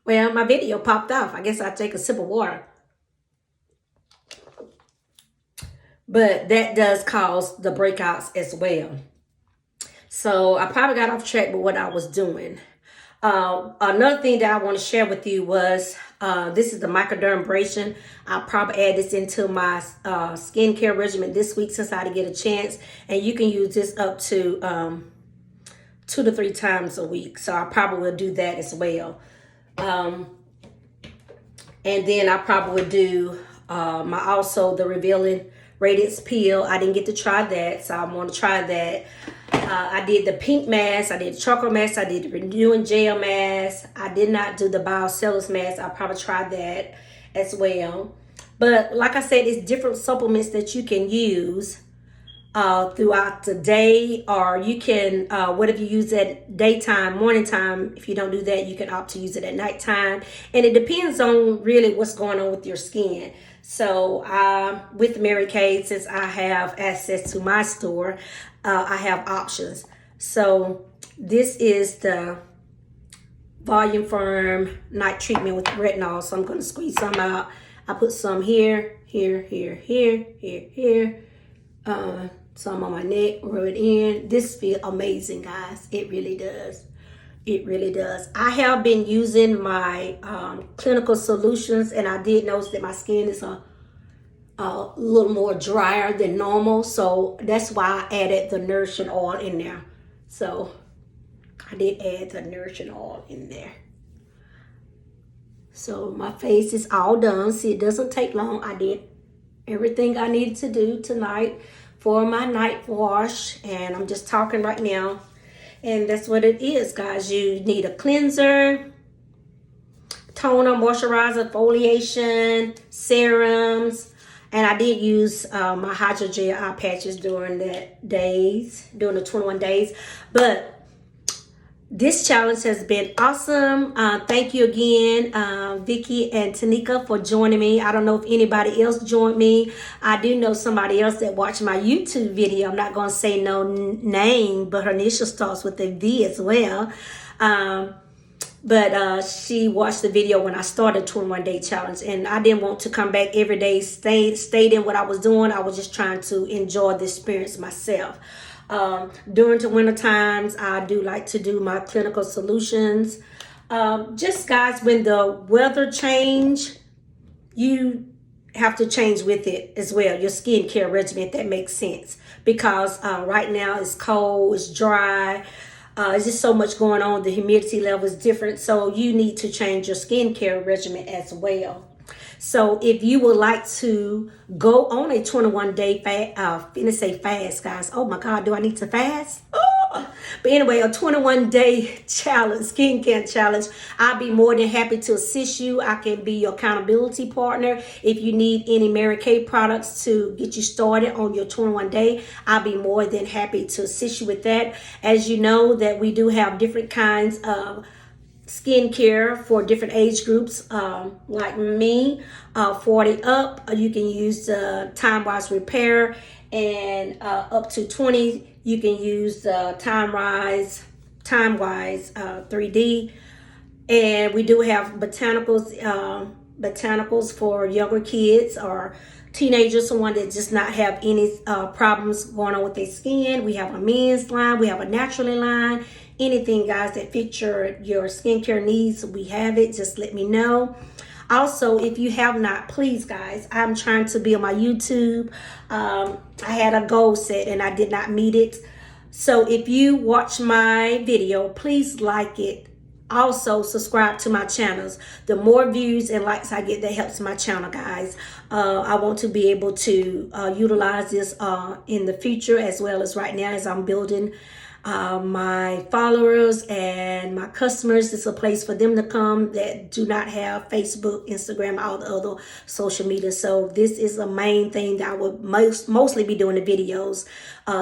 Well, my video popped off. I guess I'll take a sip of water. But that does cause the breakouts as well. So I probably got off track with what I was doing. Another thing that I want to share with you was this is the microdermabrasion. I'll probably add this into my skincare regimen this week since I didn't get a chance. And you can use this up to 2 to 3 times a week. So I probably will do that as well. And then I probably would do the Revealing Radiance Peel. I didn't get to try that, so I want to try that. I did the pink mask, I did the chocolate mask, I did the renewing gel mask. I did not do the biocellulose mask. I'll probably try that as well. But like I said, it's different supplements that you can use throughout the day, or you can whatever you use at daytime, morning time. If you don't do that, you can opt to use it at nighttime, and it depends on really what's going on with your skin. So with Mary Kay, since I have access to my store, I have options. So this is the volume firm night treatment with retinol. So I'm going to squeeze some out. I put some here, here, here, here, here, here. Some on my neck, rub it in. This feels amazing, guys. It really does. It really does. I have been using my clinical solutions, and I did notice that my skin is a little more drier than normal. So that's why I added the nourishing oil in there. So I did add the nourishing oil in there. So my face is all done. See, it doesn't take long. I did everything I needed to do tonight for my night wash, and I'm just talking right now. And that's what it is, guys. You need a cleanser, toner, moisturizer, foliation, serums, and I did use my hydrogel eye patches during the 21 days. But this challenge has been awesome. Thank you again, Vicky and Tanika, for joining me. I don't know if anybody else joined me. I do know somebody else that watched my YouTube video. I'm not going to say no name, but her initial starts with a V as well. But she watched the video when I started 21 Day Challenge, and I didn't want to come back every day stating what I was doing. I was just trying to enjoy the experience myself. During the winter times, I do like to do my clinical solutions. Just guys, when the weather change, you have to change with it as well. Your skincare regimen, if that makes sense. Because right now it's cold, it's dry. There's just so much going on. The humidity level is different. So you need to change your skincare regimen as well. So if you would like to go on a 21 day fast, guys. Oh my God, do I need to fast? Oh. But anyway, a 21 day challenge, skincare challenge. I'll be more than happy to assist you. I can be your accountability partner. If you need any Mary Kay products to get you started on your 21 day, I'll be more than happy to assist you with that. As you know, that we do have different kinds of skincare for different age groups. Like me, 40 up, you can use the Time-Wise Repair, and up to 20, you can use the Time-Wise 3D. And we do have botanicals for younger kids or teenagers, someone that just not have any problems going on with their skin. We have a men's line, we have a naturally line. Anything, guys, that fit your skincare needs, we have it. Just let me know. Also, if you have not, please, guys, I'm trying to build my YouTube. I had a goal set and I did not meet it. So if you watch my video, please like it. Also, subscribe to my channels. The more views and likes I get, that helps my channel, guys. I want to be able to utilize this in the future, as well as right now as I'm building my followers and my customers. It's a place for them to come that do not have Facebook, Instagram, all the other social media. So this is the main thing that I would mostly be doing the videos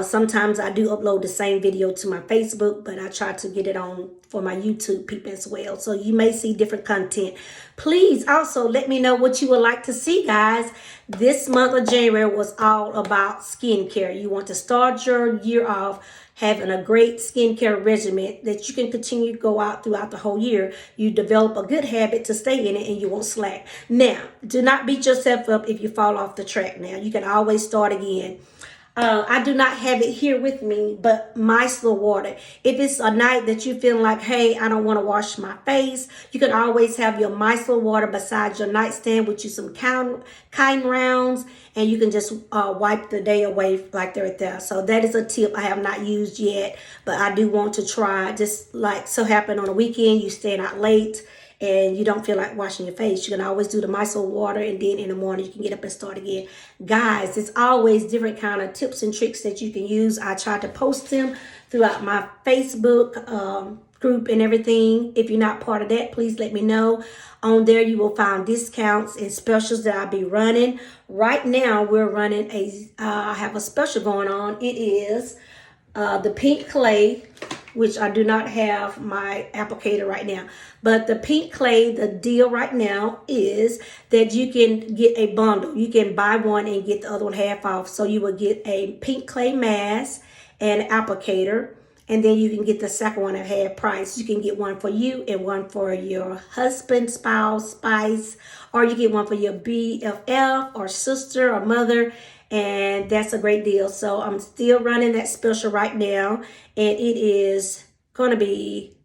Sometimes I do upload the same video to my Facebook, but I try to get it on for my YouTube people as well. So you may see different content. Please also let me know what you would like to see, guys. This month of January was all about skincare. You want to start your year off having a great skincare regimen that you can continue to go out throughout the whole year. You develop a good habit to stay in it and you won't slack. Now, do not beat yourself up if you fall off the track now. You can always start again. I do not have it here with me, but micellar water. If it's a night that you feel like, hey, I don't want to wash my face, you can always have your micellar water beside your nightstand with you some kind rounds, and you can just wipe the day away like they're there. So that is a tip I have not used yet, but I do want to try. Just like so happen on a weekend, you staying out late, and you don't feel like washing your face, you can always do the micellar water, and then in the morning you can get up and start again. Guys, it's always different kind of tips and tricks that you can use. I try to post them throughout my Facebook group and everything. If you're not part of that, please let me know. On there you will find discounts and specials that I'll be running. Right now we're running I have a special going on. It is the pink clay, which I do not have my applicator right now. But the pink clay, the deal right now is that you can get a bundle. You can buy one and get the other one half off. So you will get a pink clay mask and applicator. And then you can get the second one at half price. You can get one for you and one for your husband, spouse, or you get one for your BFF or sister or mother. And that's a great deal. So I'm still running that special right now. And it is going to be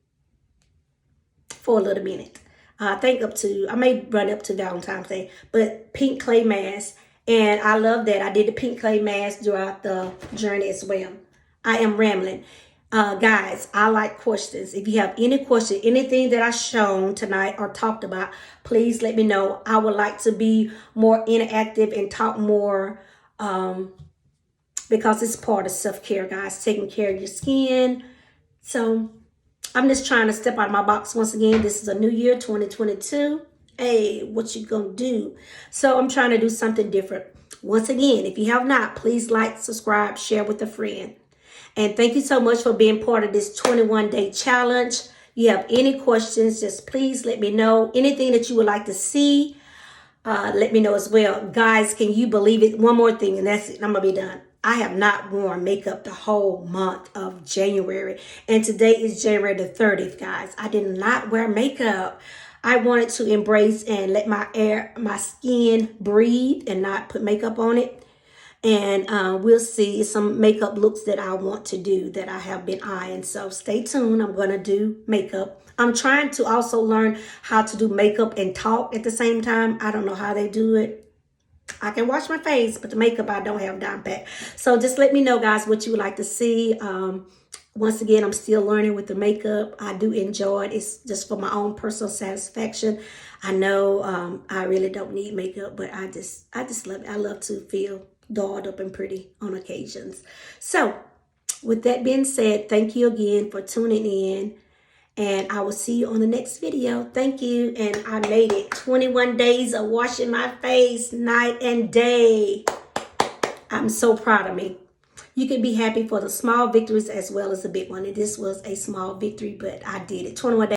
for a little minute. I think I may run up to Valentine's Day. But pink clay mask. And I love that. I did the pink clay mask throughout the journey as well. I am rambling. Guys, I like questions. If you have any question, anything that I shown tonight or talked about, please let me know. I would like to be more interactive and talk more because it's part of self-care, guys, taking care of your skin. So I'm just trying to step out of my box once again. This is a new year, 2022. Hey, what you gonna do? So I'm trying to do something different. Once again, if you have not, please like, subscribe, share with a friend. And thank you so much for being part of this 21-day challenge. You have any questions, just please let me know. Anything that you would like to see, let me know as well. Guys, can you believe it? One more thing, and that's it. I'm going to be done. I have not worn makeup the whole month of January. And today is January the 30th, guys. I did not wear makeup. I wanted to embrace and let my skin breathe and not put makeup on it. And we'll see some makeup looks that I want to do that I have been eyeing. So stay tuned. I'm going to do makeup. I'm trying to also learn how to do makeup and talk at the same time. I don't know how they do it. I can wash my face, but the makeup I don't have down pat. So just let me know, guys, what you would like to see. Once again, I'm still learning with the makeup. I do enjoy it. It's just for my own personal satisfaction. I know I really don't need makeup, but I just love it. I love to feel dolled up and pretty on occasions. So with that being said, thank you again for tuning in, and I will see you on the next video. Thank you. And I made it 21 days of washing my face night and day. I'm so proud of me. You can be happy for the small victories as well as the big one. And this was a small victory, but I did it. 21 days.